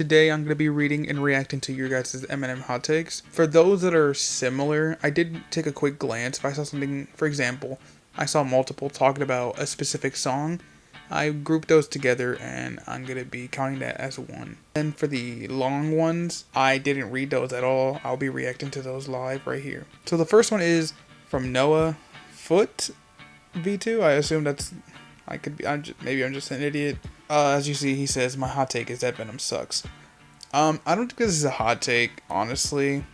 Today I'm going to be reading and reacting to your guys' Eminem hot takes. For those that are similar, I did take a quick glance. If I saw something, for example, I saw multiple talking about a specific song, I grouped those together and I'm going to be counting that as one. And for the long ones, I didn't read those at all. I'll be reacting to those live right here. So the first one is from Noah Foot V2. I assume that's, maybe I'm just an idiot. As you see, he says, my hot take is that Venom sucks. I don't think this is a hot take, honestly.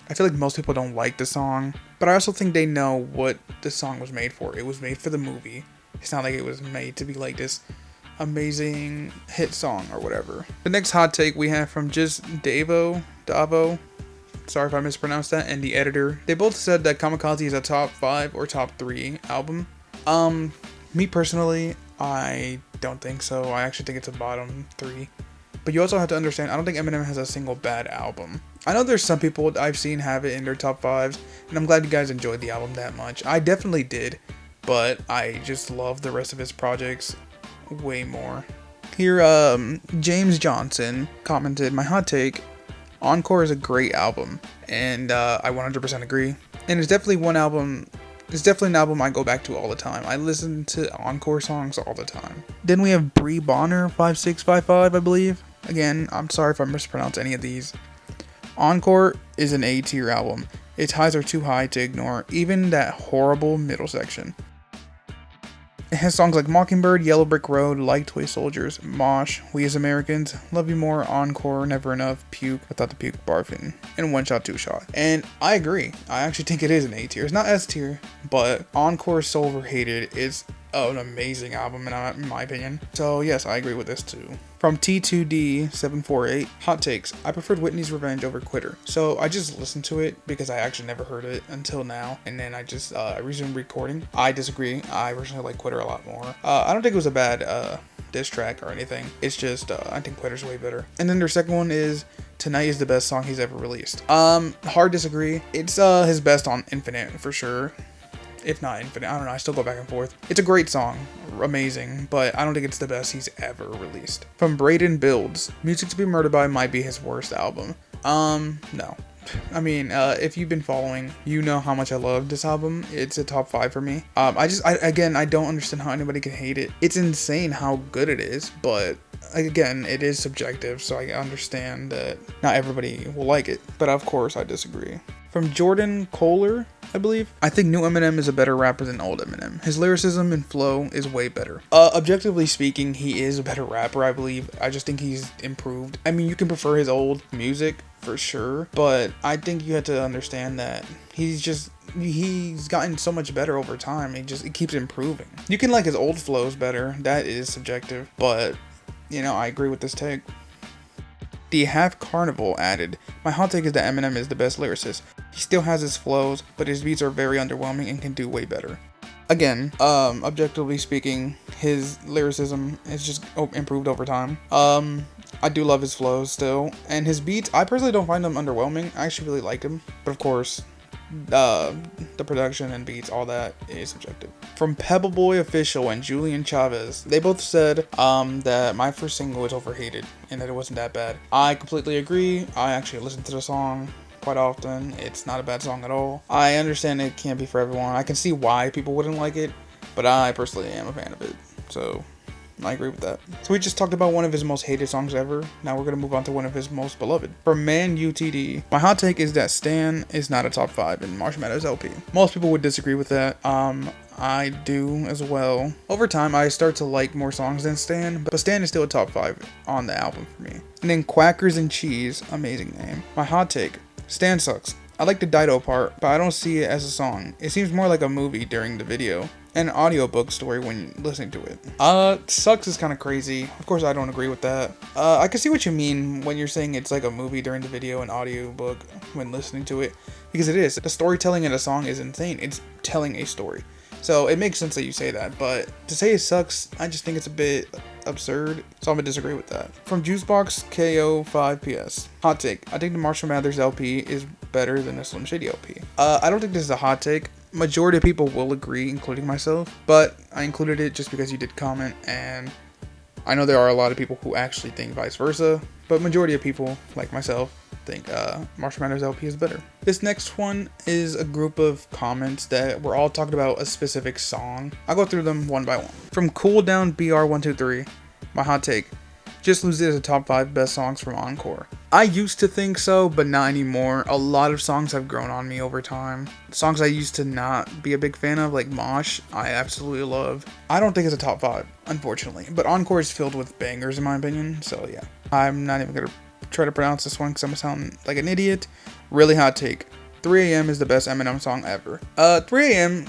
I feel like most people don't like the song, but I also think they know what the song was made for. It was made for the movie. It's not like it was made to be like this amazing hit song or whatever. The next hot take we have from just Davo, sorry if I mispronounced that, and the editor. They both said that Kamikaze is a top 5 or top 3 album. Me personally, I don't think so. I actually think it's a bottom 3. But you also have to understand, I don't think Eminem has a single bad album. I know there's some people I've seen have it in their top 5s, and I'm glad you guys enjoyed the album that much. I definitely did, but I just love the rest of his projects way more. Here, James Johnson commented, my hot take, Encore is a great album, and I 100% agree. And it's definitely an album I go back to all the time. I listen to Encore songs all the time. Then we have Bree Bonner, 5655, I believe. Again, I'm sorry if I mispronounce any of these. Encore is an A tier album. Its highs are too high to ignore, even that horrible middle section. It has songs like Mockingbird, Yellow Brick Road, Like Toy Soldiers, Mosh, We As Americans, Love You More, Encore, Never Enough, Puke, Without the Puke, Barfing, and One Shot, Two Shot. And I agree. I actually think it is an A tier. It's not S tier, but Encore is so overhated. It's an amazing album in my opinion. So yes, I agree with this too. From T2D748, hot takes. I preferred Whitney's Revenge over Quitter. So I just listened to it because I actually never heard it until now. And then I just resumed recording. I disagree. I personally like Quitter a lot more. I don't think it was a bad diss track or anything. It's just, I think Quitter's way better. And then their second one is Tonight is the best song he's ever released. Hard disagree. It's his best on Infinite for sure. If not Infinite, I don't know, I still go back and forth. It's a great song, amazing, but I don't think it's the best he's ever released. From Braden Builds, Music to Be Murdered By might be his worst album. No. I mean, if you've been following, you know how much I love this album. It's a top 5 for me. I don't understand how anybody can hate it. It's insane how good it is, but again, it is subjective, so I understand that not everybody will like it. But of course, I disagree. From Jordan Kohler, I believe, I think new Eminem is a better rapper than old Eminem. His lyricism and flow is way better. Objectively speaking, he is a better rapper, I believe. I just think he's improved. I mean, you can prefer his old music for sure, but I think you have to understand that he's gotten so much better over time. It keeps improving. You can like his old flows better. That is subjective, but you know, I agree with this take. The Half Carnival added, my hot take is that Eminem is the best lyricist. He still has his flows, but his beats are very underwhelming and can do way better. Again, objectively speaking, his lyricism is just improved over time. I do love his flows still, and his beats, I personally don't find them underwhelming. I actually really like them, but of course, the production and beats, all that is subjective. From Pebble Boy Official and Julian Chavez, they both said that my first single is overhated and that it wasn't that bad. I completely agree. I actually listen to the song quite often. It's not a bad song at all. I understand it can't be for everyone. I can see why people wouldn't like it, but I personally am a fan of it, so I agree with that. So we just talked about one of his most hated songs ever. Now we're going to move on to one of his most beloved. From Man UTD, my hot take is that Stan is not a top 5 in Marshall Mathers LP. Most people would disagree with that. I do as well. Over time, I start to like more songs than Stan, but Stan is still a top 5 on the album for me. And then Quackers and Cheese, amazing name. My hot take, Stan sucks. I like the Dido part, but I don't see it as a song. It seems more like a movie during the video. An audiobook story when listening to it. Sucks is kind of crazy. Of course, I don't agree with that. I can see what you mean when you're saying it's like a movie during the video and audiobook when listening to it, because it is. The storytelling in a song is insane. It's telling a story. So it makes sense that you say that, but to say it sucks, I just think it's a bit absurd, so I'm gonna disagree with that. From Juicebox KO5PS, hot take, I think the Marshall Mathers LP is better than the Slim Shady LP. I don't think this is a hot take. Majority of people will agree, including myself, but I included it just because you did comment, and I know there are a lot of people who actually think vice versa, but majority of people, like myself, think Marshall Mathers LP is better. This next one is a group of comments that were all talking about a specific song. I'll go through them one by one. From Cool Down BR123, my hot take: Just Lose It as a top 5 best songs from Encore. I used to think so, but not anymore. A lot of songs have grown on me over time. Songs I used to not be a big fan of, like Mosh, I absolutely love. I don't think it's a top 5, unfortunately, but Encore is filled with bangers in my opinion, so yeah. I'm not even gonna try to pronounce this one because I'm gonna sound like an idiot. Really hot take: 3am is the best Eminem song ever. 3am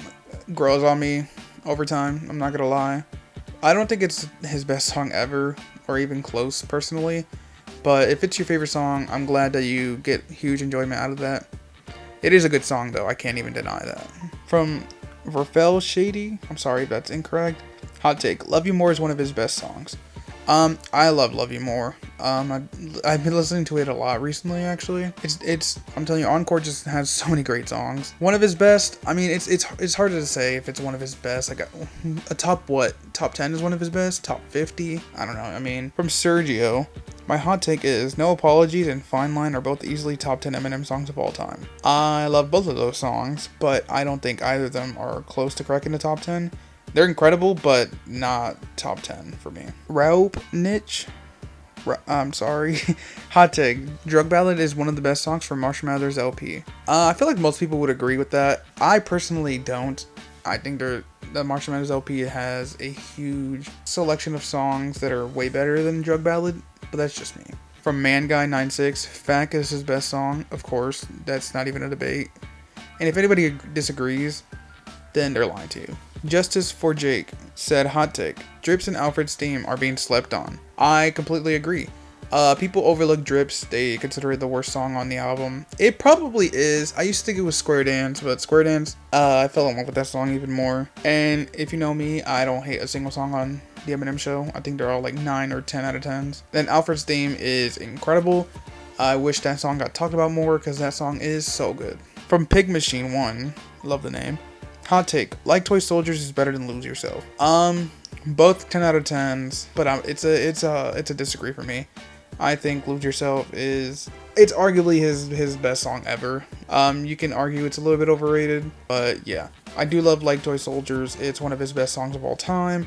grows on me over time, I'm not gonna lie. I don't think it's his best song ever, or even close personally, but if it's your favorite song, I'm glad that you get huge enjoyment out of that. It is a good song though, I can't even deny that. From Slim Shady, I'm sorry if that's incorrect, hot take: Love You More is one of his best songs. I love You More. I've been listening to it a lot recently, actually. I'm telling you, Encore just has so many great songs. One of his best, I mean, it's hard to say if it's one of his best. Like a top 10 is one of his best? Top 50? I don't know. I mean, from Sergio, my hot take is No Apologies and Fine Line are both easily top 10 Eminem songs of all time. I love both of those songs, but I don't think either of them are close to cracking the top 10. They're incredible, but not top 10 for me. I'm sorry. Hot take: Drug Ballad is one of the best songs from Marshall Mathers LP. I feel like most people would agree with that. I personally don't. I think the Marshall Mathers LP has a huge selection of songs that are way better than Drug Ballad, but that's just me. From Man Guy 96, Fact is his best song, of course. That's not even a debate. And if anybody disagrees, then they're lying to you. Justice for Jake said, hot take: Drips and Alfred's theme are being slept on. I completely agree. People overlook Drips. They consider it the worst song on the album. It probably is. I used to think it was Square Dance, but Square Dance, I fell in love with that song even more. And if you know me, I don't hate a single song on the Eminem show. I think they're all like 9 or 10 out of 10s. Then Alfred's theme is incredible. I wish that song got talked about more because that song is so good. From Pig Machine 1, love the name. Hot take: Like Toy Soldiers is better than Lose Yourself. Both 10 out of 10s, but it's a disagree for me. I think Lose Yourself it's arguably his best song ever. You can argue it's a little bit overrated, but yeah. I do love Like Toy Soldiers. It's one of his best songs of all time,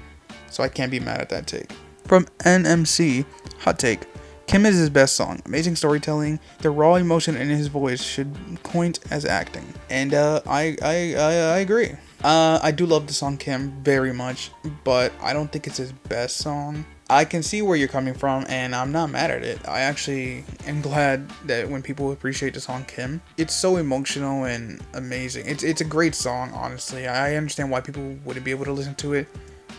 so I can't be mad at that take. From NMC, hot take: Kim is his best song. Amazing storytelling. The raw emotion in his voice should count as acting. And I agree. I do love the song Kim very much, but I don't think it's his best song. I can see where you're coming from, and I'm not mad at it. I actually am glad that when people appreciate the song Kim, it's so emotional and amazing. It's a great song, honestly. I understand why people wouldn't be able to listen to it,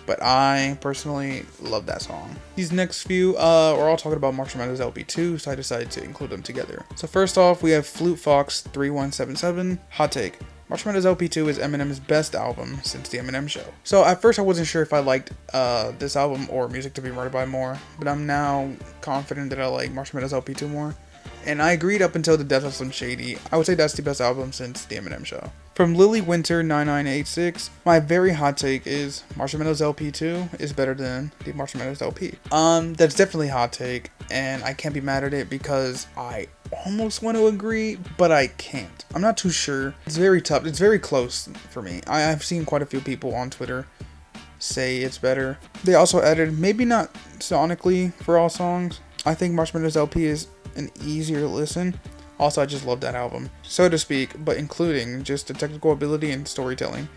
but I personally love that song. These next few, we're all talking about Marshall Mathers LP2, so I decided to include them together. So first off, we have Flute Fox 3177. Hot take: Marshall Mathers LP2 is Eminem's best album since the Eminem show. So at first I wasn't sure if I liked this album or Music to Be Murdered By more, but I'm now confident that I like Marshall Mathers LP2 more. And I agreed up until the death of Slim Shady. I would say that's the best album since the Eminem show. From Lily Winter 9986, my very hot take is Marshall Mathers LP2 is better than the Marshall Mathers LP. That's definitely a hot take, and I can't be mad at it because I almost want to agree, but I can't. I'm not too sure. It's very tough. It's very close for me. I've seen quite a few people on Twitter say it's better. They also added, maybe not sonically for all songs. I think Marshall Mathers LP is an easier listen. Also, I just love that album, so to speak, but including just the technical ability and storytelling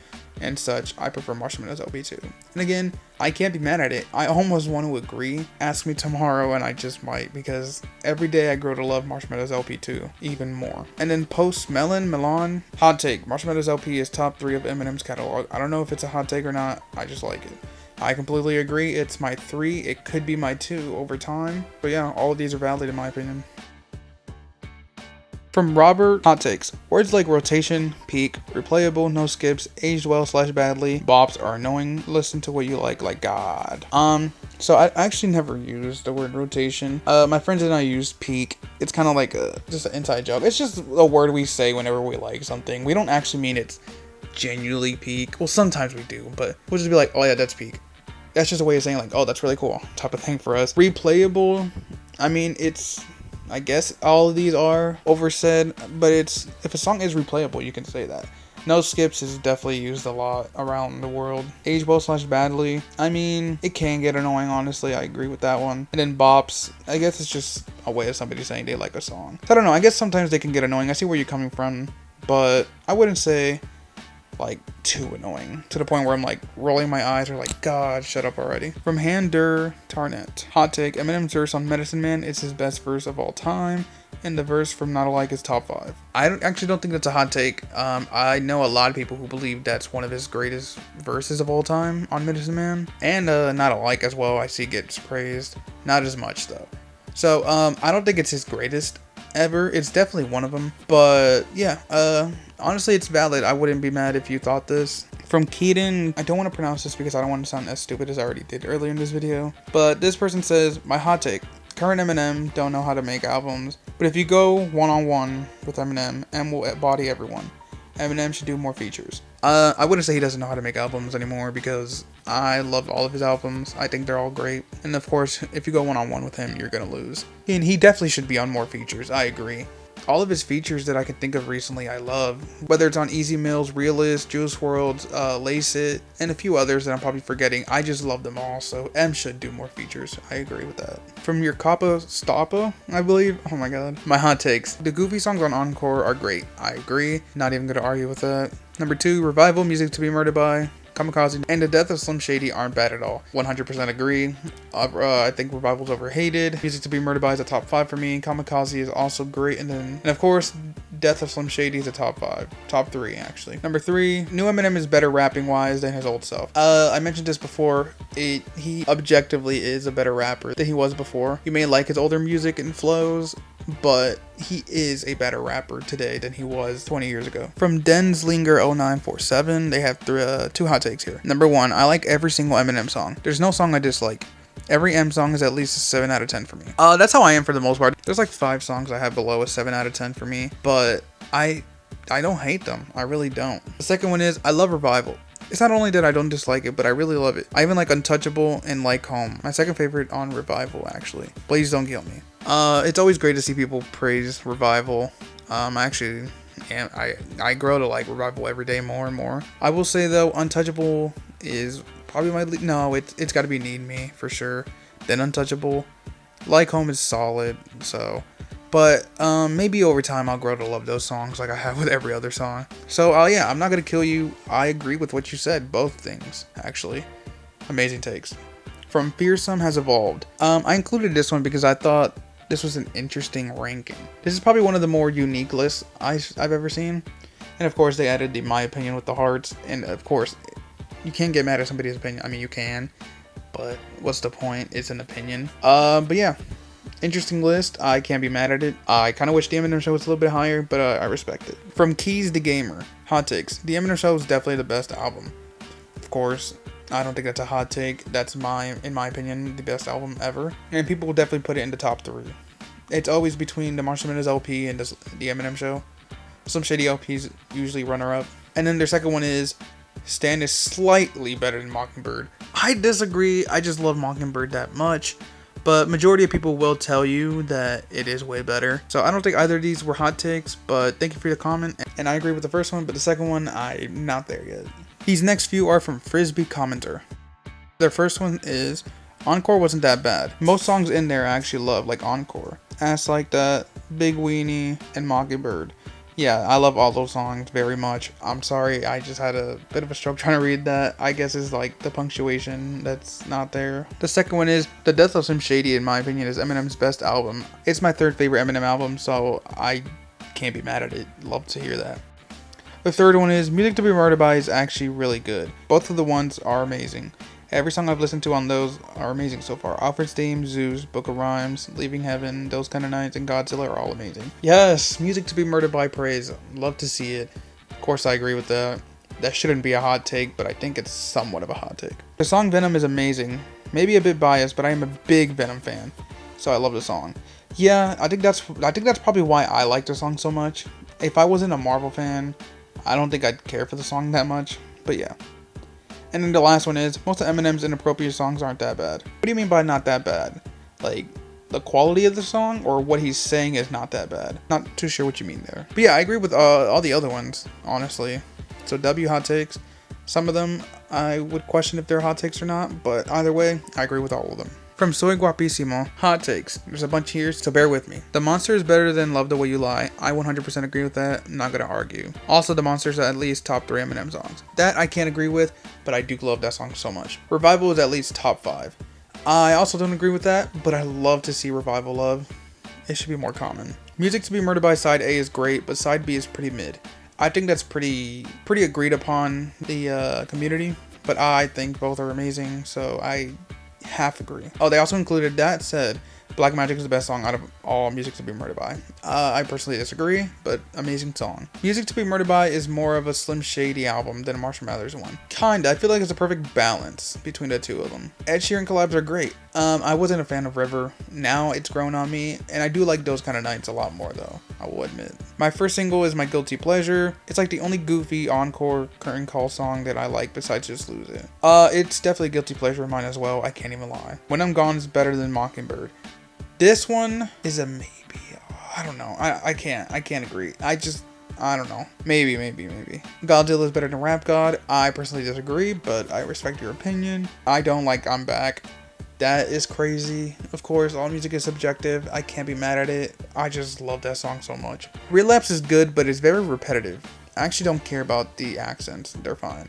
and such, I prefer Marshall Mathers LP2. And again, I can't be mad at it. I almost want to agree. Ask me tomorrow and I just might, because every day I grow to love Marshall Mathers LP2 even more. And then Post Milan, hot take: Marshall Mathers LP is top 3 of Eminem's catalog. I don't know if it's a hot take or not, I just like it. I completely agree, it's my 3, it could be my 2 over time, but yeah, all of these are valid in my opinion. From Robert, hot takes: Words like rotation, peak, replayable, no skips, aged well / badly, bops are annoying, listen to what you like God. So I actually never used the word rotation. My friends and I use peak. It's kind of like just an inside joke. It's just a word we say whenever we like something. We don't actually mean it's genuinely peak. Well, sometimes we do, but we'll just be like, oh yeah, that's peak. That's just a way of saying like, oh, that's really cool type of thing for us. Replayable, I mean, I guess all of these are oversaid, but if a song is replayable, you can say that. No skips is definitely used a lot around the world. Age well / badly. I mean, it can get annoying, honestly. I agree with that one. And then bops. I guess it's just a way of somebody saying they like a song. So I don't know. I guess sometimes they can get annoying. I see where you're coming from, but I wouldn't say like too annoying to the point where I'm like rolling my eyes or like, God, shut up already. From Hander Tarnet. Hot take. Eminem's verse on Medicine Man is his best verse of all time. And the verse from Not Alike is top 5. I actually don't think that's a hot take. I know a lot of people who believe that's one of his greatest verses of all time on Medicine Man. And Not Alike as well, I see gets praised. Not as much though. So I don't think it's his greatest ever. It's definitely one of them. But yeah, honestly it's valid. I wouldn't be mad if you thought this. From Keaton, I don't want to pronounce this because I don't want to sound as stupid as I already did earlier in this video. But this person says, my hot take. Current Eminem don't know how to make albums, but if you go one-on-one with Eminem, M will body everyone. Eminem should do more features. I wouldn't say he doesn't know how to make albums anymore because I love all of his albums. I think they're all great. And of course, if you go one-on-one with him, you're gonna lose. And he definitely should be on more features, I agree. All of his features that I can think of recently, I love. Whether it's on Easy Mills, Realist, Juice WRLD, Lace It, and a few others that I'm probably forgetting. I just love them all, so M should do more features. I agree with that. From your Kappa Stoppa, I believe. Oh my god. My hot takes. The goofy songs on Encore are great. I agree. Not even gonna argue with that. Number 2, Revival, Music to be Murdered by. Kamikaze and the Death of Slim Shady aren't bad at all. 100% agree. I think Revival's overhated. Music to be Murdered by is a top 5 for me. Kamikaze is also great. And of course, Death of Slim Shady is a top 5. Top 3, actually. Number 3, new Eminem is better rapping wise than his old self. I mentioned this before. He objectively is a better rapper than he was before. You may like his older music and flows, but he is a better rapper today than he was 20 years ago. From Denslinger0947, they have 2 hot takes here. Number 1, I like every single Eminem song. There's no song I dislike. Every M song is at least a 7 out of 10 for me. That's how I am for the most part. There's like 5 songs I have below a 7 out of 10 for me, but I don't hate them. I really don't. The second one is, I love Revival. It's not only that I don't dislike it, but I really love it. I even like Untouchable and Like Home. My second favorite on Revival, actually. Please don't kill me. It's always great to see people praise Revival. Actually, I grow to like Revival every day more and more. I will say though, Untouchable is probably my lead. No, it's got to be Need Me for sure. Then Untouchable. Like Home is solid. So. But maybe over time I'll grow to love those songs like I have with every other song. So yeah, I'm not gonna kill you. I agree with what you said. Both things, actually. Amazing takes. From Fearsome Has Evolved. I included this one because I thought this was an interesting ranking. This is probably one of the more unique lists I've ever seen. And of course they added the My Opinion with the hearts. And of course, you can't get mad at somebody's opinion. I mean, you can. But what's the point? It's an opinion. But yeah. Interesting list. I can't be mad at it. I kind of wish the Eminem Show was a little bit higher, but I respect it. From Keys the Gamer. Hot takes. The Eminem Show is definitely the best album. Of course, I don't think that's a hot take. That's in my opinion, the best album ever. And people will definitely put it in the top 3. It's always between the Marshall Mathers LP and the Eminem Show. Some Shady LPs usually runner up. And then their second one is Stan is slightly better than Mockingbird. I disagree. I just love Mockingbird that much. But majority of people will tell you that it is way better. So I don't think either of these were hot takes, but thank you for the comment. And I agree with the first one, but the second one, I'm not there yet. These next few are from Frisbee Commenter. Their first one is, Encore wasn't that bad. Most songs in there I actually love, like Encore, Ass Like That, Big Weenie, and Mockingbird. Yeah, I love all those songs very much. I'm sorry, I just had a bit of a stroke trying to read that. I guess it's like the punctuation that's not there. The second one is, The Death of Slim Shady, in my opinion, is Eminem's best album. It's my 3rd favorite Eminem album, so I can't be mad at it. Love to hear that. The third one is, Music to be Murdered by is actually really good. Both of the ones are amazing. Every song I've listened to on those are amazing so far. Alfred's Theme, Zeus, Book of Rhymes, Leaving Heaven, Those Kind of Nights, and Godzilla are all amazing. Yes, Music to be Murdered by praise. Love to see it. Of course I agree with that. That shouldn't be a hot take, but I think it's somewhat of a hot take. The song Venom is amazing. Maybe a bit biased, but I am a big Venom fan. So I love the song. Yeah, I think that's probably why I like the song so much. If I wasn't a Marvel fan, I don't think I'd care for the song that much. But yeah. And then the last one is, most of Eminem's inappropriate songs aren't that bad. What do you mean by not that bad? Like, the quality of the song or what he's saying is not that bad. Not too sure what you mean there. But yeah, I agree with all the other ones, honestly. So W hot takes. Some of them I would question if they're hot takes or not, but either way, I agree with all of them. From Soy Guapísimo, hot takes. There's a bunch here, so bear with me. The Monster is better than Love the Way You Lie. I 100% agree with that. I'm not gonna argue. Also, The Monster's at least top 3 Eminem songs. That I can't agree with, but I do love that song so much. Revival is at least top 5. I also don't agree with that, but I love to see Revival love. It should be more common. Music to be Murdered by Side A is great, but Side B is pretty mid. I think that's pretty agreed upon the community, but I think both are amazing, so I half agree. Oh, they also included That Said, Black Magic is the best song out of all Music to be Murdered by. I personally disagree, but amazing song. Music to be Murdered by is more of a Slim Shady album than a Marshall Mathers one. Kinda, I feel like it's a perfect balance between the two of them. Ed Sheeran collabs are great. I wasn't a fan of River. Now it's grown on me, and I do like Those Kind of Nights a lot more though, I will admit. My first single is my guilty pleasure. It's like the only goofy Encore curtain call song that I like besides Just Lose It. It's definitely a guilty pleasure of mine as well, I can't even lie. When I'm Gone is better than Mockingbird. This one is a maybe. I don't know. I can't agree. I don't know. Maybe. Godzilla is better than Rap God. I personally disagree, but I respect your opinion. I don't like I'm Back. That is crazy. Of course, all music is subjective. I can't be mad at it. I just love that song so much. Relapse is good, but it's very repetitive. I actually don't care about the accents. They're fine.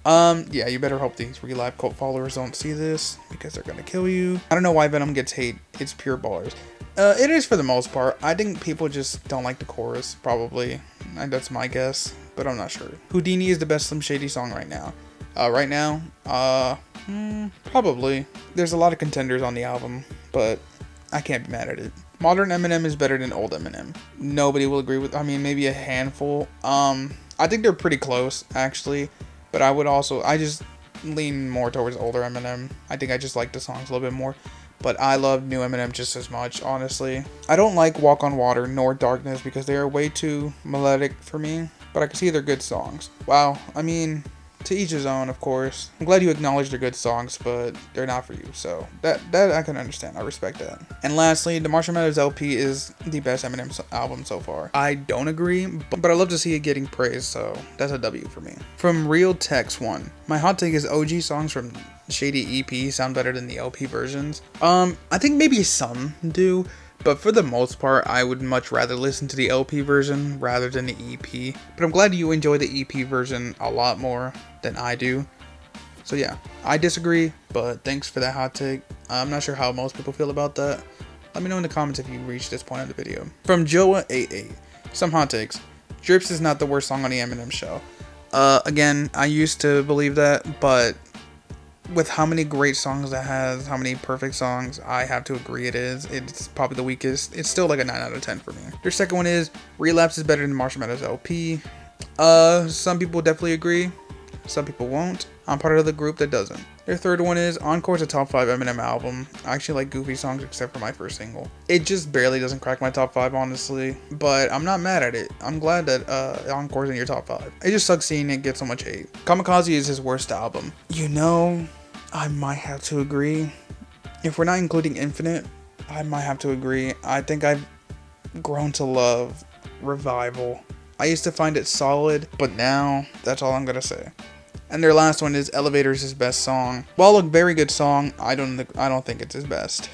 Yeah, you better hope these Relapse cult followers don't see this because they're gonna kill you. I don't know why Venom gets hate. It's pure bars. It is for the most part. I think people just don't like the chorus, probably. And that's my guess, but I'm not sure. Houdini is the best Slim Shady song right now. Probably. There's a lot of contenders on the album, but I can't be mad at it. Modern Eminem is better than old Eminem. Nobody will agree with, maybe a handful. I think they're pretty close, actually, but I just lean more towards older Eminem. I think I just like the songs a little bit more. But I love new Eminem just as much, honestly. I don't like Walk on Water nor Darkness because they are way too melodic for me, but I can see they're good songs. Wow, to each his own, of course. I'm glad you acknowledge they're good songs, but they're not for you, so that I can understand. I respect that. And lastly, the Marshall Mathers LP is the best Eminem album so far. I don't agree, but I love to see it getting praised, so that's a W for me. From Real Text 1, my hot take is OG songs from Shady EP sound better than the LP versions. I think maybe some do, but for the most part, I would much rather listen to the LP version rather than the EP. But I'm glad you enjoy the EP version a lot more than I do. So yeah, I disagree, but thanks for that hot take. I'm not sure how most people feel about that. Let me know in the comments if you reached this point of the video. From Joa88, some hot takes. Drips is not the worst song on the Eminem show. Again, I used to believe that, but with how many great songs it has, how many perfect songs, I have to agree it is. It's probably the weakest. It's still like a 9 out of 10 for me. Their second one is Relapse is better than Marshall Mathers LP. Some people definitely agree. Some people won't. I'm part of the group that doesn't. Their third one is Encore is a top 5 Eminem album. I actually like goofy songs except for my first single. It just barely doesn't crack my top 5, honestly, but I'm not mad at it. I'm glad that Encore's in your top 5. It just sucks seeing it get so much hate. Kamikaze is his worst album. I might have to agree. If we're not including Infinite, I might have to agree. I think I've grown to love Revival. I used to find it solid, but now that's all I'm gonna say. And their last one is Elevator's his best song. While a very good song, I don't think it's his best.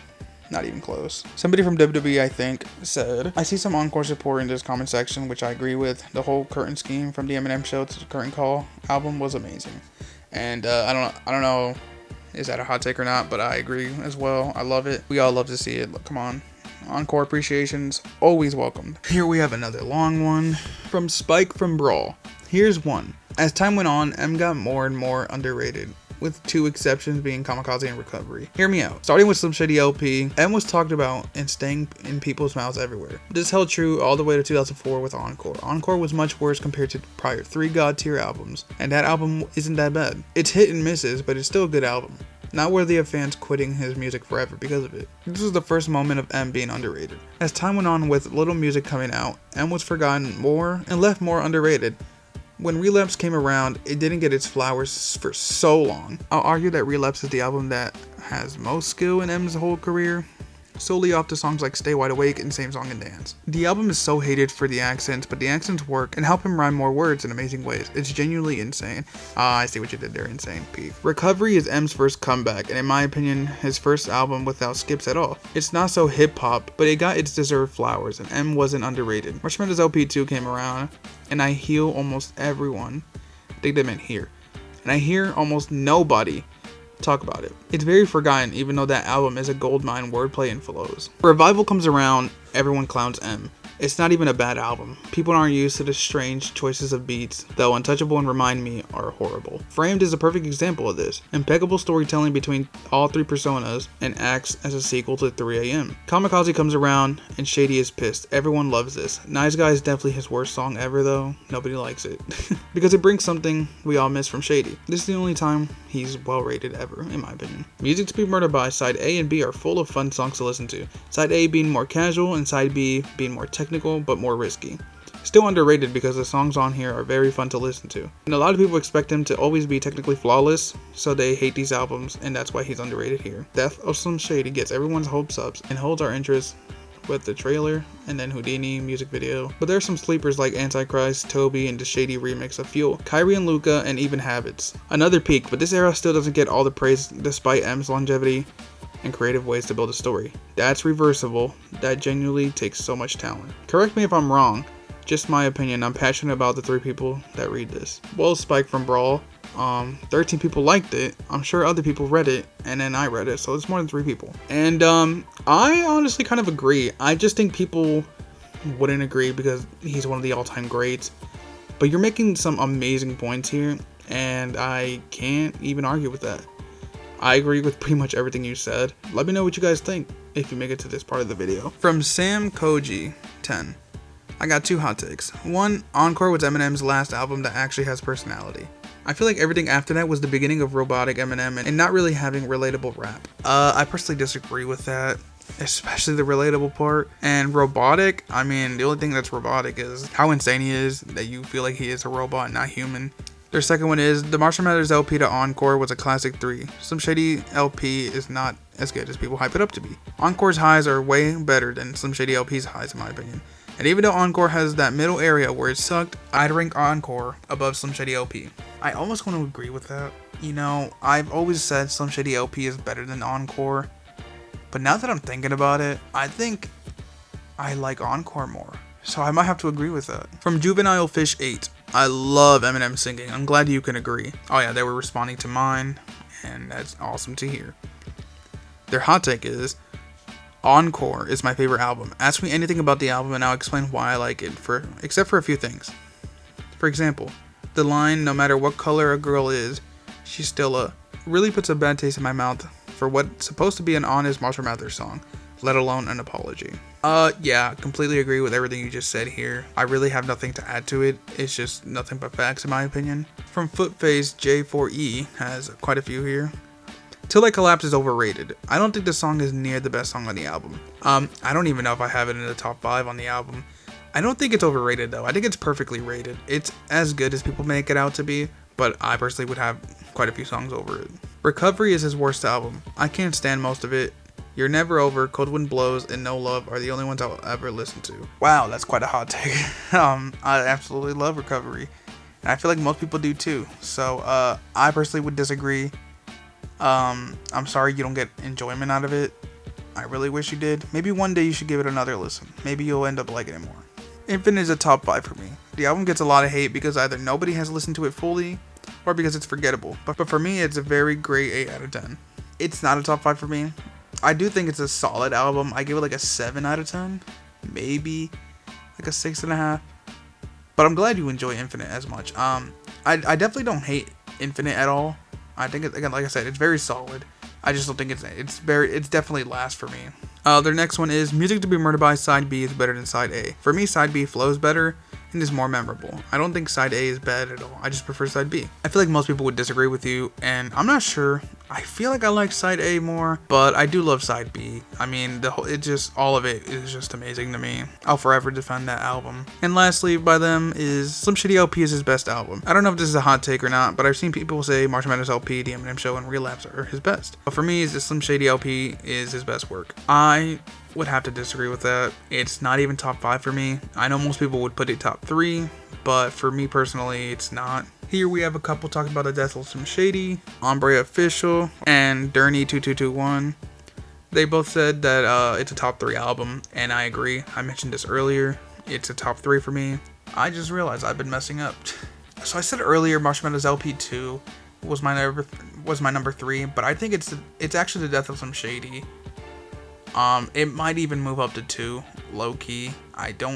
Not even close. Somebody from WWE, I think, said, I see some Encore support in this comment section, which I agree with. The whole curtain scheme from the Eminem show to the Curtain Call album was amazing. And I don't know, is that a hot take or not, but I agree as well. I love it. We all love to see it. Look, come on. Encore appreciations, always welcomed. Here we have another long one from Spike from Brawl. Here's one. As time went on, M got more and more underrated, with 2 exceptions being Kamikaze and Recovery. Hear me out. Starting with Slim Shady LP, M was talked about and staying in people's mouths everywhere. This held true all the way to 2004 with Encore. Encore was much worse compared to prior 3 God tier albums, and that album isn't that bad. It's hit and misses, but it's still a good album. Not worthy of fans quitting his music forever because of it. This was the first moment of M being underrated. As time went on with little music coming out, M was forgotten more and left more underrated. When Relapse came around, it didn't get its flowers for so long. I'll argue that Relapse is the album that has most skill in M's whole career. solely off the songs like Stay Wide Awake and Same Song and Dance. The album is so hated for the accents, but the accents work and help him rhyme more words in amazing ways. It's genuinely insane. I see what you did there, insane, peak. Recovery is M's first comeback, and in my opinion, his first album without skips at all. It's not so hip-hop, but it got its deserved flowers, and M wasn't underrated. Marshmallow's LP2 came around, and I heal almost everyone. I think they meant here. And I hear almost nobody talk about it. It's very forgotten, even though that album is a goldmine wordplay and flows. Revival comes around, everyone clowns M. It's not even a bad album. People aren't used to the strange choices of beats, though Untouchable and Remind Me are horrible. Framed is a perfect example of this. Impeccable storytelling between all three personas and acts as a sequel to 3am. Kamikaze comes around and Shady is pissed. Everyone loves this. Nice Guy is definitely his worst song ever though. Nobody likes it. Because it brings something we all miss from Shady. This is the only time he's well rated ever, in my opinion. Music to Be Murdered By side A and B are full of fun songs to listen to. Side A being more casual and side B being more technical but more risky. Still underrated because the songs on here are very fun to listen to. And a lot of people expect him to always be technically flawless, so they hate these albums, and that's why he's underrated here. Death of Slim Shady gets everyone's hopes up and holds our interest with the trailer and then Houdini music video. But there are some sleepers like Antichrist, Toby, and the Shady remix of Fuel, Kyrie and Luca, and even Habits. Another peak, but this era still doesn't get all the praise despite M's longevity and creative ways to build a story. That's Reversible. That genuinely takes so much talent. Correct me if I'm wrong, just my opinion. I'm passionate about the 3 people that read this. Well, Spike from Brawl, 13 people liked it. I'm sure other people read it, and then I read it, so it's more than 3 people. And I honestly kind of agree. I just think people wouldn't agree because he's one of the all-time greats. But you're making some amazing points here, and I can't even argue with that. I agree with pretty much everything you said. Let me know what you guys think if you make it to this part of the video. From Sam Koji 10. I got 2 hot takes. 1, Encore was Eminem's last album that actually has personality. I feel like everything after that was the beginning of robotic Eminem and not really having relatable rap. I personally disagree with that, especially the relatable part. And robotic, I mean, the only thing that's robotic is how insane he is that you feel like he is a robot, not human. Their second one is, the Marshall Mathers LP to Encore was a classic 3. Slim Shady LP is not as good as people hype it up to be. Encore's highs are way better than Slim Shady LP's highs in my opinion. And even though Encore has that middle area where it sucked, I'd rank Encore above Slim Shady LP. I almost want to agree with that. You know, I've always said Slim Shady LP is better than Encore. But now that I'm thinking about it, I think I like Encore more. So I might have to agree with that. From Juvenile Fish 8. I love Eminem singing. I'm glad you can agree. Oh yeah, they were responding to mine, and that's awesome to hear. Their hot take is, Encore is my favorite album. Ask me anything about the album and I'll explain why I like it, except for a few things. For example, the line, no matter what color a girl is, she's still a, really puts a bad taste in my mouth for what's supposed to be an honest Marshall Mathers song, let alone an apology. Yeah, completely agree with everything you just said here. I really have nothing to add to it. It's just nothing but facts in my opinion. From Footface J4E has quite a few here. Till I Collapse is overrated. I don't think the song is near the best song on the album. I don't even know if I have it in the top 5 on the album. I don't think it's overrated though. I think it's perfectly rated. It's as good as people make it out to be, but I personally would have quite a few songs over it. Recovery is his worst album. I can't stand most of it. You're Never Over, Cold Wind Blows, and No Love are the only ones I'll ever listen to. Wow, that's quite a hot take. I absolutely love Recovery. And I feel like most people do too. So, I personally would disagree. I'm sorry you don't get enjoyment out of it. I really wish you did. Maybe one day you should give it another listen. Maybe you'll end up liking it more. Infinite is a top 5 for me. The album gets a lot of hate because either nobody has listened to it fully, or because it's forgettable. But for me, it's a very great 8 out of 10. It's not a top 5 for me. I do think it's a solid album. I give it like a 7 out of 10. Maybe like a 6.5. But I'm glad you enjoy Infinite as much. I definitely don't hate Infinite at all. I think, again, like I said, it's very solid. I just don't think it's definitely last for me. Their next one is Music to Be Murdered By side B is better than side A. For me, side B flows better, and is more memorable. I don't think side A is bad at all. I just prefer side B. I feel like most people would disagree with you, and I'm not sure. I feel like I like side A more, but I do love side B. I mean, all of it is just amazing to me. I'll forever defend that album. And lastly, by them is Slim Shady LP is his best album. I don't know if this is a hot take or not, but I've seen people say Marshall Mathers LP, The Eminem Show, and Relapse are his best. But for me, the Slim Shady LP is his best work. I would have to disagree with that. It's not even top 5 for me. I know most people would put it top 3, but for me personally, it's not. Here we have a couple talking about the death of Slim Shady, Ombre Official, and Derny2221. They both said that it's a top 3 album, and I agree. I mentioned this earlier. It's a top 3 for me. I just realized I've been messing up. So I said earlier Marshall Mathers LP2 was my number 3, but I think it's actually the death of Slim Shady. It might even move up to 2, low key. I don't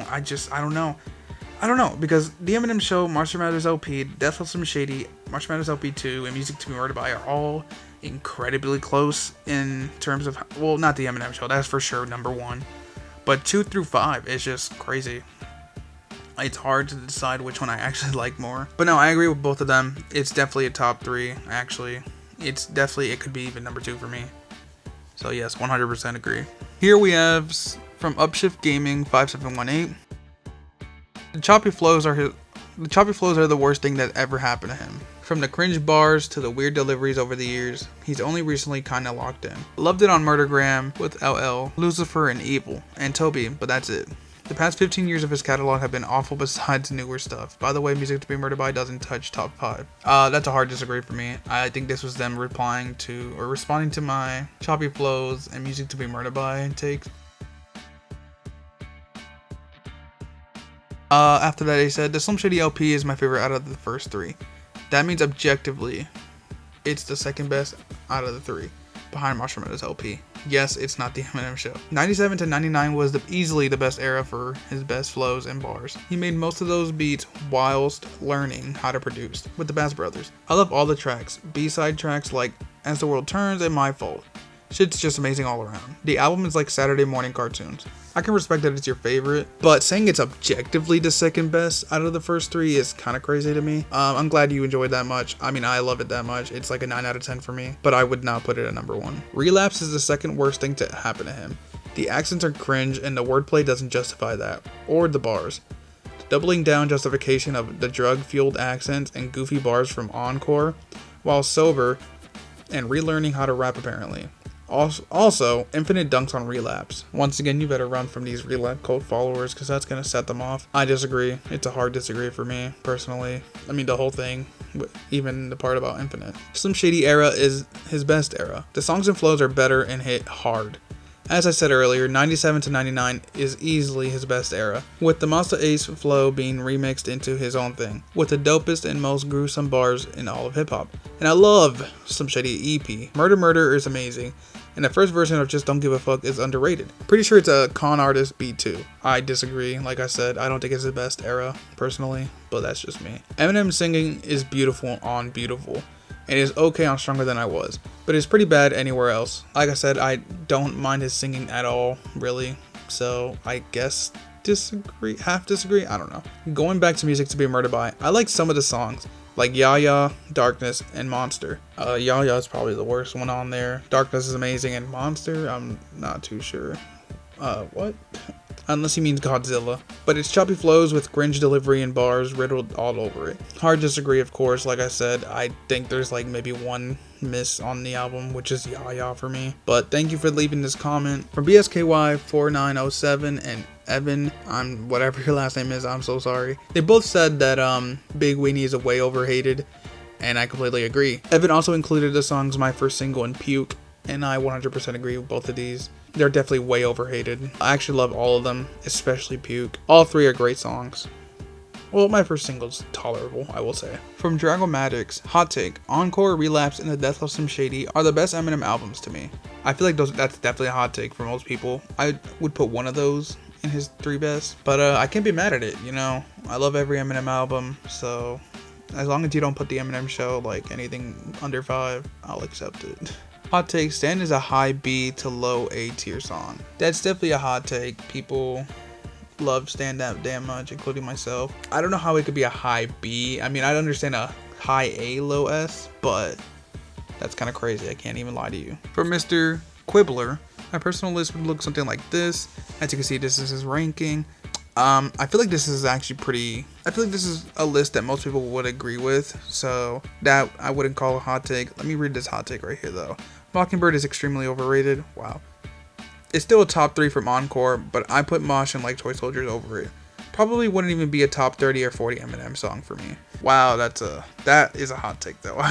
know, because The Eminem Show, Marshall Mathers LP, Death of Slim Shady, Marshall Mathers LP 2, and Music to Be Murdered By are all incredibly close in terms of, well, not The Eminem Show, that's for sure number 1, but 2 through 5 is just crazy. It's hard to decide which one I actually like more. But no, I agree with both of them. It's definitely a top 3, actually. It could be even number 2 for me. So yes, 100% agree. Here we have from Upshift Gaming 5718. The choppy flows are the worst thing that ever happened to him. From the cringe bars to the weird deliveries over the years, he's only recently kinda locked in. Loved it on Murdergram with LL, Lucifer, and Evil, and Toby, but that's it. The past 15 years of his catalog have been awful besides newer stuff. By the way, Music to Be Murdered By doesn't touch top 5. That's a hard disagree for me. I think this was them responding to my choppy flows and Music to Be Murdered By takes. After that, they said, the Slim Shady LP is my favorite out of the first 3. That means objectively, it's the second best out of the 3, behind Marshall Mathers LP. Yes, it's not the Eminem Show. 97 to 99 was easily the best era for his best flows and bars. He made most of those beats whilst learning how to produce with the Bass Brothers. I love all the tracks, B-side tracks like As the World Turns and My Fault. Shit's just amazing all around. The album is like Saturday morning cartoons. I can respect that it's your favorite, but saying it's objectively the second best out of the first 3 is kind of crazy to me. I'm glad you enjoyed that much. I mean, I love it that much. It's like a 9 out of 10 for me, but I would not put it at number 1. Relapse is the second worst thing to happen to him. The accents are cringe and the wordplay doesn't justify that, or the bars. The doubling down justification of the drug-fueled accents and goofy bars from Encore, while sober and relearning how to rap apparently. Also, infinite dunks on Relapse. Once again, you better run from these Relapse cult followers because that's going to set them off. I disagree. It's a hard disagree for me, personally. I mean, the whole thing, even the part about Infinite. Slim Shady era is his best era. The songs and flows are better and hit hard. As I said earlier, 97 to 99 is easily his best era, with the Masta Ace flow being remixed into his own thing, with the dopest and most gruesome bars in all of hip hop. And I love Slim Shady EP. Murder is amazing, and the first version of Just Don't Give a Fuck is underrated. Pretty sure it's a con artist beat too. I disagree. Like I said, I don't think it's the best era, personally, but that's just me. Eminem singing is beautiful on Beautiful. It is okay on Stronger Than I Was, but it's pretty bad anywhere else. Like I said, I don't mind his singing at all, really, so I guess half disagree, I don't know. Going back to Music to Be Murdered By, I like some of the songs, like Ya Ya, Darkness, and Monster. Ya Ya is probably the worst one on there. Darkness is amazing, and Monster, I'm not too sure. What? Unless he means Godzilla. But it's choppy flows with cringe delivery and bars riddled all over it. Hard disagree, of course. Like I said, I think there's like maybe one miss on the album, which is Ya Ya for me. But thank you for leaving this comment. From BSKY4907 and Evan, whatever your last name is, I'm so sorry. They both said that Big Weenie is way overhated, and I completely agree. Evan also included the songs My First Single and Puke, and I 100% agree with both of these. They're definitely way overhated. I actually love all of them, especially Puke. All 3 are great songs. Well, My First Single's tolerable, I will say. From Dragomatics, hot take, Encore, Relapse, and The Death of Slim Shady are the best Eminem albums to me. I feel like that's definitely a hot take for most people. I would put one of those in his 3 best, but I can't be mad at it, you know. I love every Eminem album, so as long as you don't put The Eminem Show, like anything under 5, I'll accept it. Hot take, Stan is a high B to low A tier song. That's definitely a hot take. People love Stand Out damn much, including myself. I don't know how it could be a high B. I mean, I'd understand a high A, low S, but that's kind of crazy. I can't even lie to you. For Mr. Quibbler, my personal list would look something like this. As you can see, this is his ranking. I feel like this is actually I feel like this is a list that most people would agree with, so that I wouldn't call a hot take. Let me read this hot take right here, though. Mockingbird is extremely overrated. Wow. It's still a top 3 from Encore, but I put Mosh and Like Toy Soldiers over it. Probably wouldn't even be a top 30 or 40 Eminem song for me. Wow, that is a hot take, though.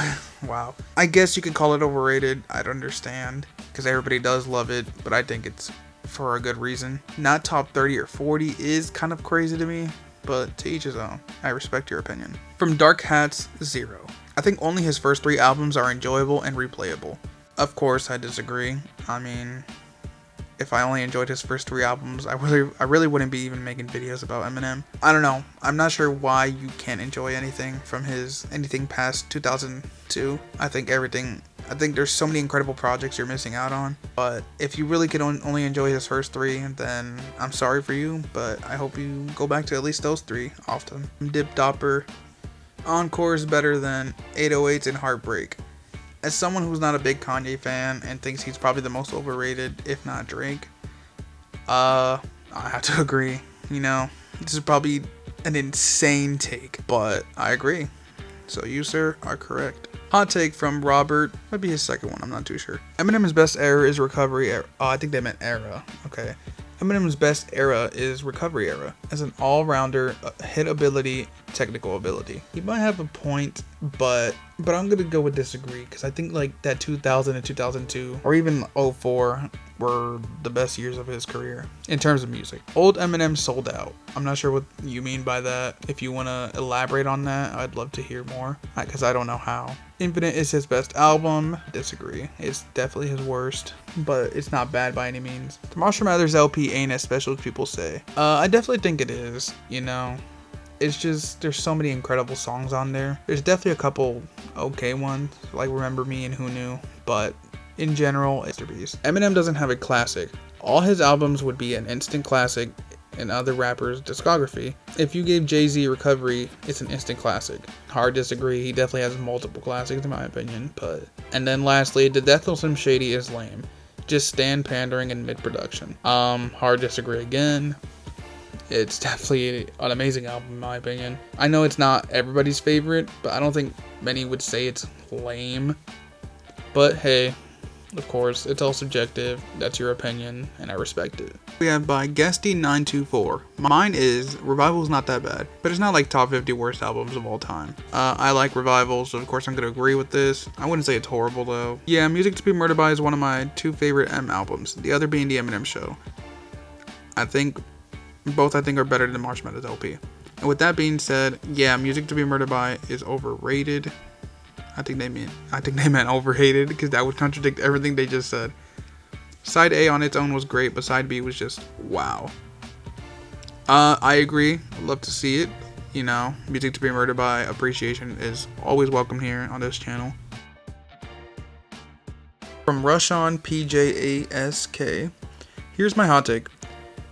Wow. I guess you could call it overrated. I'd understand, because everybody does love it, but I think it's for a good reason. Not top 30 or 40 is kind of crazy to me, but to each his own. I respect your opinion. From Dark Hats, 0. I think only his first 3 albums are enjoyable and replayable. Of course, I disagree. I mean, if I only enjoyed his first 3 albums, I really wouldn't be even making videos about Eminem. I don't know. I'm not sure why you can't enjoy anything from anything past 2002. I think there's so many incredible projects you're missing out on. But if you really could only enjoy his first 3, then I'm sorry for you. But I hope you go back to at least those 3 often. Dip Dopper. Encore is better than 808s and Heartbreak. As someone who's not a big Kanye fan and thinks he's probably the most overrated, if not Drake, I have to agree. You know, this is probably an insane take, but I agree. So you, sir, are correct. Hot take from Robert. Might be his second one. I'm not too sure. Eminem's best era is recovery era. Oh, I think they meant era. Okay. Eminem's best era is recovery era. As an all-rounder, hit ability, technical ability. He might have a point, but I'm gonna go with disagree, because I think like that 2000 and 2002 or even 04 were the best years of his career in terms of music. Old Eminem sold out. I'm not sure what you mean by that. If you want to elaborate on that, I'd love to hear more, because I don't know how. Infinite is his best album. Disagree. It's definitely his worst, but it's not bad by any means. The Marshall Mathers LP ain't as special as people say. I definitely think it is, you know. It's just, there's so many incredible songs on there. There's definitely a couple okay ones, like Remember Me and Who Knew, but in general, it's a beast. Eminem doesn't have a classic. All his albums would be an instant classic in other rappers' discography. If you gave Jay-Z Recovery, it's an instant classic. Hard disagree. He definitely has multiple classics in my opinion, but... And then lastly, The Death of Slim Shady is lame. Just stand pandering in mid-production. Hard disagree again. It's definitely an amazing album in my opinion. I know it's not everybody's favorite, but I don't think many would say it's lame. But hey, of course, it's all subjective. That's your opinion, and I respect it. We have by Guesty924. Mine is Revival's not that bad, but it's not like top 50 worst albums of all time. I like Revival, so of course I'm gonna agree with this. I wouldn't say it's horrible though. Yeah, Music to Be Murdered By is one of my 2 favorite M albums, the other being The Eminem Show. Both I think are better than Marshall Mathers LP. And with that being said, yeah, Music to Be Murdered By is overrated. I think they meant overhated, because that would contradict everything they just said. Side A on its own was great, but side B was just wow. I agree. I'd love to see it. You know, Music to Be Murdered By appreciation is always welcome here on this channel. From Rushan PJASK, here's my hot take.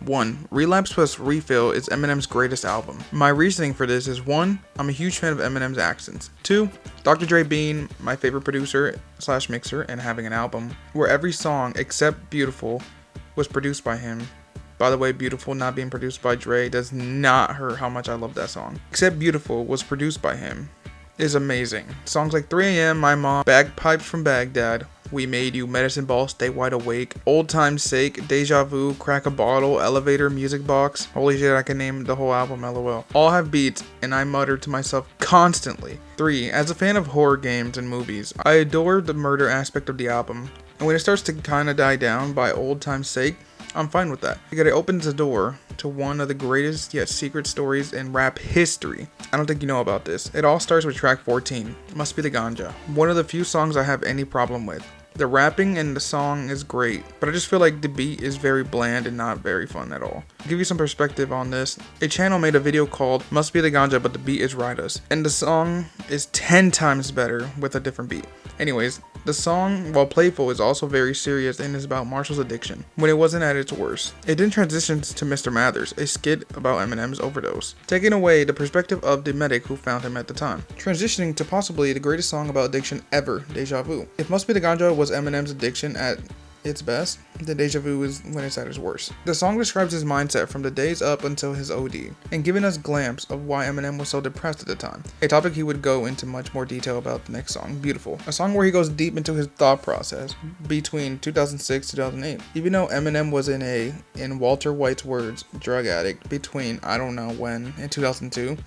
1. Relapse plus Refill is Eminem's greatest album. My reasoning for this is 1. I'm a huge fan of Eminem's accents. 2. Dr. Dre being my favorite producer / mixer and having an album where every song except Beautiful was produced by him. By the way, Beautiful not being produced by Dre does not hurt how much I love that song. Except Beautiful was produced by him is amazing. Songs like 3 AM, My Mom, Bagpipes from Baghdad, We Made You, Medicine Ball, Stay Wide Awake, Old Time's Sake, Deja Vu, Crack a Bottle, Elevator, Music Box. Holy shit, I can name the whole album, lol. All have beats, and I mutter to myself constantly. 3. As a fan of horror games and movies, I adore the murder aspect of the album, and when it starts to kinda die down by Old Time's Sake, I'm fine with that, because it opens the door to one of the greatest yet secret stories in rap history. I don't think you know about this. It all starts with track 14, Must Be the Ganja, one of the few songs I have any problem with. The rapping in the song is great, but I just feel like the beat is very bland and not very fun at all. To give you some perspective on this, a channel made a video called Must Be the Ganja but the Beat is Ride Us, and the song is 10 times better with a different beat. Anyways, the song, while playful, is also very serious and is about Marshall's addiction when it wasn't at its worst. It then transitions to Mr. Mathers, a skit about Eminem's overdose, taking away the perspective of the medic who found him at the time, transitioning to possibly the greatest song about addiction ever, Deja Vu. If Must Be the Ganja was Eminem's addiction at its best, then Deja Vu is when it's at its worst. The song describes his mindset from the days up until his OD, and giving us a glimpse of why Eminem was so depressed at the time, a topic he would go into much more detail about the next song, Beautiful, a song where he goes deep into his thought process between 2006 to 2008. Even though Eminem was in Walter White's words, drug addict between I don't know when and 2002,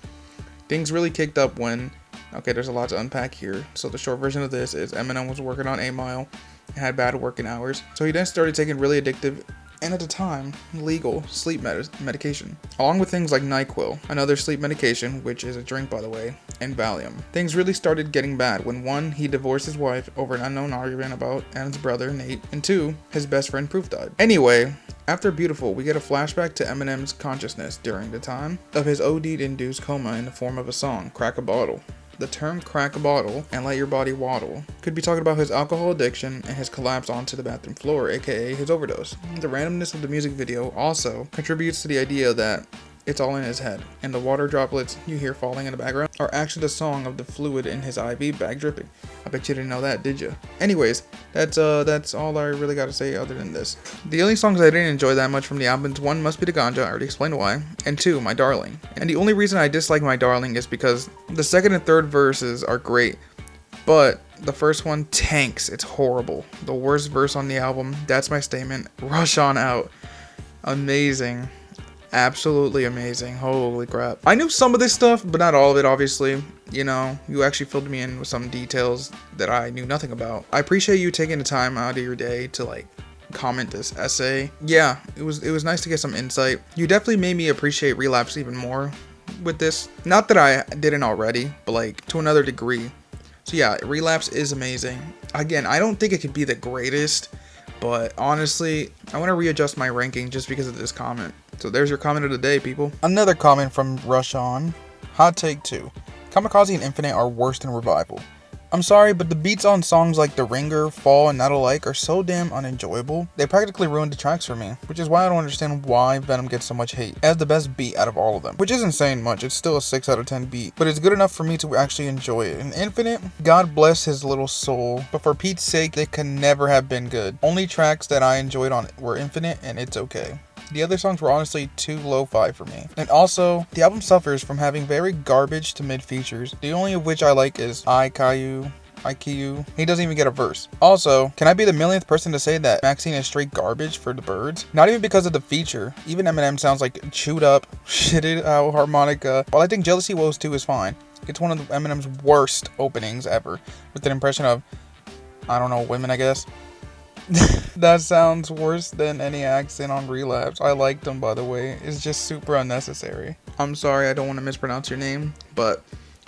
things really kicked up when, okay, there's a lot to unpack here, so the short version of this is Eminem was working on 8 Mile and had bad working hours, so he then started taking really addictive and at the time legal sleep medication, along with things like NyQuil, another sleep medication, which is a drink by the way, and Valium. Things really started getting bad when 1, he divorced his wife over an unknown argument about and his brother Nate, and 2, his best friend Proof died. Anyway, after Beautiful, we get a flashback to Eminem's consciousness during the time of his OD-induced coma in the form of a song, Crack a Bottle. The term crack a bottle and let your body waddle could be talking about his alcohol addiction and his collapse onto the bathroom floor, aka his overdose. The randomness of the music video also contributes to the idea that it's all in his head, and the water droplets you hear falling in the background are actually the song of the fluid in his IV bag dripping. I bet you didn't know that, did you? Anyways, that's all I really got to say other than this. The only songs I didn't enjoy that much from the albums, 1, Must Be the Ganja, I already explained why, and 2, My Darling. And the only reason I dislike My Darling is because the second and third verses are great, but the first one tanks. It's horrible. The worst verse on the album. That's my statement. Rush on out. Amazing. Absolutely amazing. Holy crap. I knew some of this stuff, but not all of it, obviously. You know, you actually filled me in with some details that I knew nothing about. I appreciate you taking the time out of your day to comment this essay. Yeah, it was nice to get some insight. You definitely made me appreciate Relapse even more with this. Not that I didn't already, but to another degree. So yeah, Relapse is amazing. Again, I don't think it could be the greatest, but honestly, I want to readjust my ranking just because of this comment. So there's your comment of the day, people. Another comment from Rush On. Hot take 2. Kamikaze and Infinite are worse than Revival. I'm sorry, but the beats on songs like The Ringer, Fall, and Not Alike are so damn unenjoyable. They practically ruined the tracks for me, which is why I don't understand why Venom gets so much hate. It has the best beat out of all of them, which isn't saying much. It's still a 6 out of 10 beat, but it's good enough for me to actually enjoy it. And Infinite, God bless his little soul, but for Pete's sake, they could never have been good. Only tracks that I enjoyed on it were Infinite and It's Okay. The other songs were honestly too lo-fi for me. And also, the album suffers from having very garbage to mid features, the only of which I like is IKU. He doesn't even get a verse. Also, can I be the millionth person to say that Maxine is straight garbage for the Birds? Not even because of the feature. Even Eminem sounds like chewed up, shitted out harmonica. While I think Jealousy Woes 2 is fine, it's one of Eminem's worst openings ever, with an impression of, I don't know, women I guess. That sounds worse than any accent on Relapse. I liked them, by the way. It's just super unnecessary. I'm sorry, I don't want to mispronounce your name, but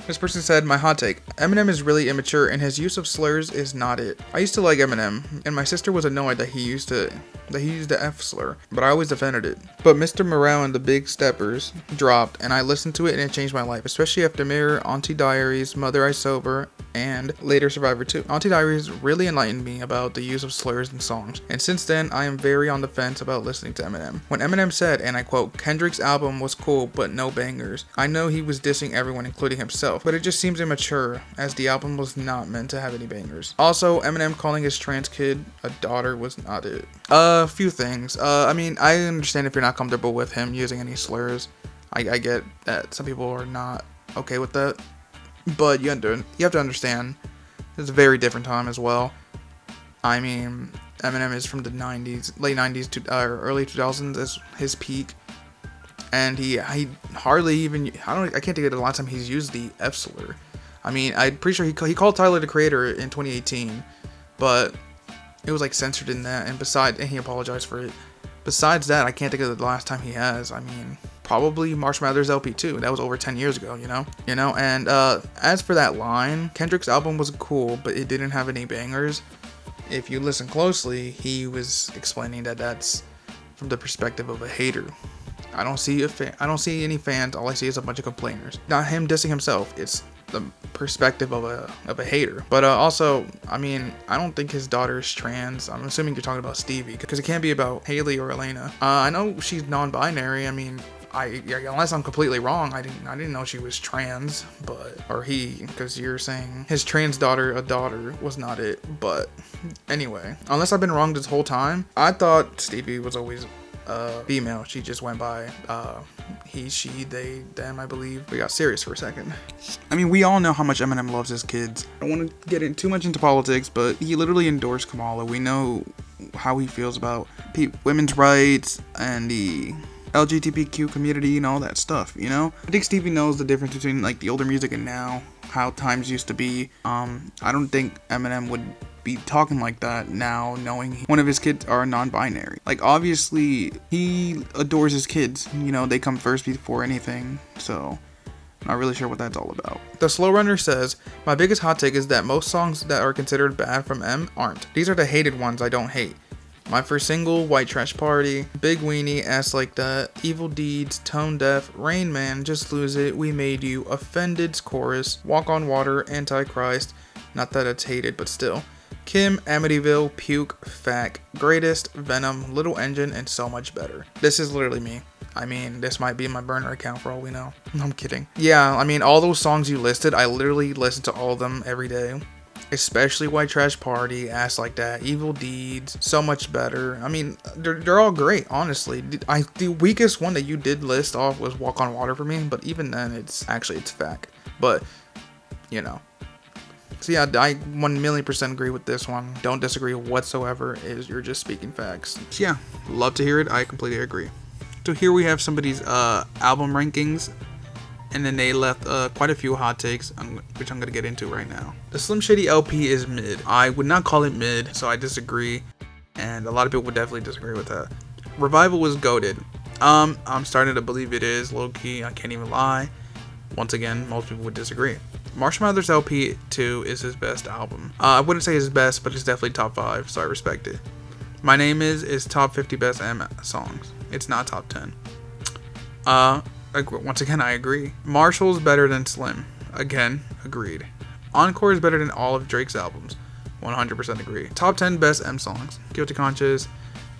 this person said, my hot take, Eminem is really immature and his use of slurs is not it. I used to like Eminem, and my sister was annoyed that he used the F slur, but I always defended it. But Mr. Morale and the Big Steppers dropped, and I listened to it and it changed my life, especially after Mirror, Auntie Diaries, Mother I Sober, and later Survivor 2. Auntie Diaries really enlightened me about the use of slurs in songs, and since then I am very on the fence about listening to Eminem. When Eminem said, and I quote, Kendrick's album was cool but no bangers, I know he was dissing everyone including himself, but it just seems immature as the album was not meant to have any bangers. Also, Eminem calling his trans kid a daughter was not it. A few things. I mean, I understand if you're not comfortable with him using any slurs. I get that some people are not okay with that. But you have to understand, it's a very different time as well. I mean, Eminem is from the 90s, late 90s to early 2000s is his peak. And he hardly even, I can't think of the last time he's used the F slur. I mean, I'm pretty sure he called Tyler the Creator in 2018, but it was censored in that, and he apologized for it. Besides that, I can't think of the last time he has. I mean, probably Marsh Mathers LP 2. That was over 10 years ago, you know. And as for that line, Kendrick's album was cool, but it didn't have any bangers. if you listen closely, he was explaining that that's from the perspective of a hater. I don't see I don't see any fans. All I see is a bunch of complainers. Not him dissing himself. It's the perspective of a hater. But also, I mean, I don't think his daughter is trans. I'm assuming you're talking about Stevie, because it can't be about Haley or Elena. I know she's non-binary. I mean, unless I'm completely wrong, I didn't know she was trans, or he, because you're saying his trans daughter, a daughter, was not it. But anyway, unless I've been wrong this whole time, I thought Stevie was always female. She just went by he, she, they, them, I believe. We got serious for a second. I mean, we all know how much Eminem loves his kids. I don't want to get too much into politics, but he literally endorsed Kamala. We know how he feels about women's rights and the LGBTQ community and all that stuff, you know? I think Stevie knows the difference between like the older music and now, how times used to be. I don't think Eminem would be talking like that now, knowing one of his kids are non-binary. Like, obviously he adores his kids, you know, they come first before anything, so not really sure what that's all about. The Slow Runner says, my biggest hot take is that most songs that are considered bad from M aren't. These are the hated ones I don't hate. My first single, White Trash Party, Big Weenie, Ass Like That, Evil Deeds, Tone Deaf, Rain Man, Just Lose It, We Made You, Offended's Chorus, Walk on Water, Antichrist, not that it's hated, but still, Kim, Amityville, Puke, Fack, Greatest, Venom, Little Engine, and So Much Better. This is literally me. I mean, this might be in my burner account for all we know. I'm kidding. Yeah, I mean, all those songs you listed, I literally listen to all of them every day. Especially White Trash Party, Ass Like That, Evil Deeds, So Much Better. I mean, they're all great, honestly. The weakest one that you did list off was Walk on Water for me, but even then, it's Fact. But, you know. So yeah, I 1,000,000% agree with this one. Don't disagree whatsoever. You're just speaking facts. So yeah, love to hear it. I completely agree. So here we have somebody's album rankings. And then they left quite a few hot takes, which I'm going to get into right now. The Slim Shady LP is mid. I would not call it mid, so I disagree. And a lot of people would definitely disagree with that. Revival was goated. I'm starting to believe it is, low-key. I can't even lie. Once again, most people would disagree. Marshall Mathers LP 2 is his best album. I wouldn't say his best, but it's definitely top 5, so I respect it. My Name is top 50 best M songs. It's not top 10. Once again, I agree. Marshall's better than Slim. Again, agreed. Encore is better than all of Drake's albums. 100% agree. Top 10 best M songs. Guilty Conscious.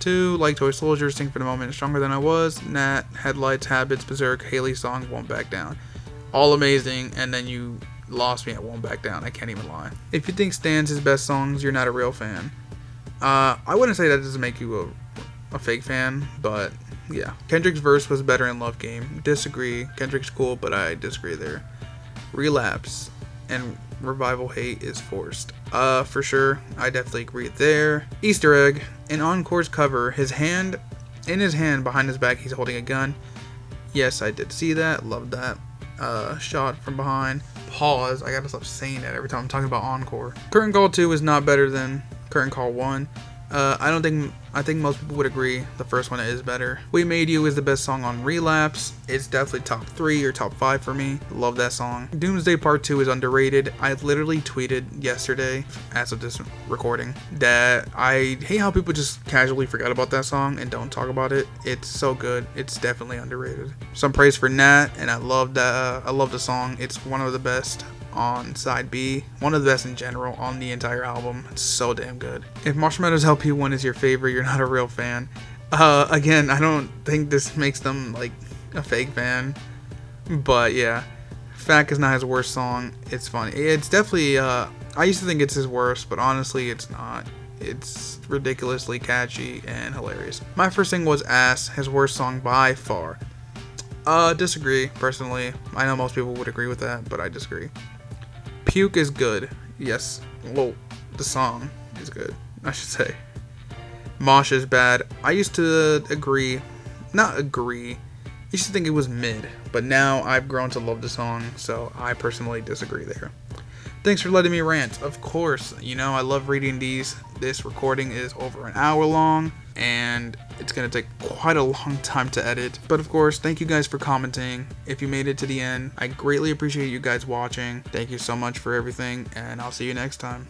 2, Like Toy Soldiers, Sing for the Moment, Stronger Than I Was, Nat, Headlights, Habits, Berserk, Haley Song, Won't Back Down. All amazing, and then you lost me at Won't Back Down. I can't even lie. If you think Stan's his best songs, you're not a real fan. I wouldn't say that doesn't make you a fake fan, but yeah. Kendrick's verse was better in Love Game. Disagree. Kendrick's cool, but I disagree there. Relapse and Revival hate is forced. For sure. I definitely agree there. Easter egg. In Encore's cover, in his hand behind his back, he's holding a gun. Yes, I did see that. Love that. Shot from behind. Pause. I gotta stop saying that every time I'm talking about Encore. Curtain Call 2 is not better than Curtain Call 1. I think most people would agree the first one is better. We Made You is the best song on Relapse. It's definitely top 3 or top 5 for me. Love that song. Doomsday Part 2 is underrated. I literally tweeted yesterday, as of this recording, that I hate how people just casually forget about that song and don't talk about it. It's so good. It's definitely underrated. Some praise for Nat, and I love that. I love the song. It's one of the best on side B, one of the best in general on the entire album. It's so damn good. If Marshall Mathers LP 1 is your favorite, you're not a real fan. Again, I don't think this makes them like a fake fan, but yeah, Fact is not his worst song. It's funny. It's definitely I used to think it's his worst, but honestly it's not. It's ridiculously catchy and hilarious. My first single was Ass, his worst song by far. Disagree personally. I know most people would agree with that, but I disagree. Puke is good. Yes. Well, the song is good, I should say. Mosh is bad. I used to agree. Not agree. I used to think it was mid, but now I've grown to love the song, so I personally disagree there. Thanks for letting me rant. Of course, you know, I love reading these. This recording is over an hour long, and it's going to take quite a long time to edit. But of course, thank you guys for commenting. If you made it to the end, I greatly appreciate you guys watching. Thank you so much for everything, and I'll see you next time.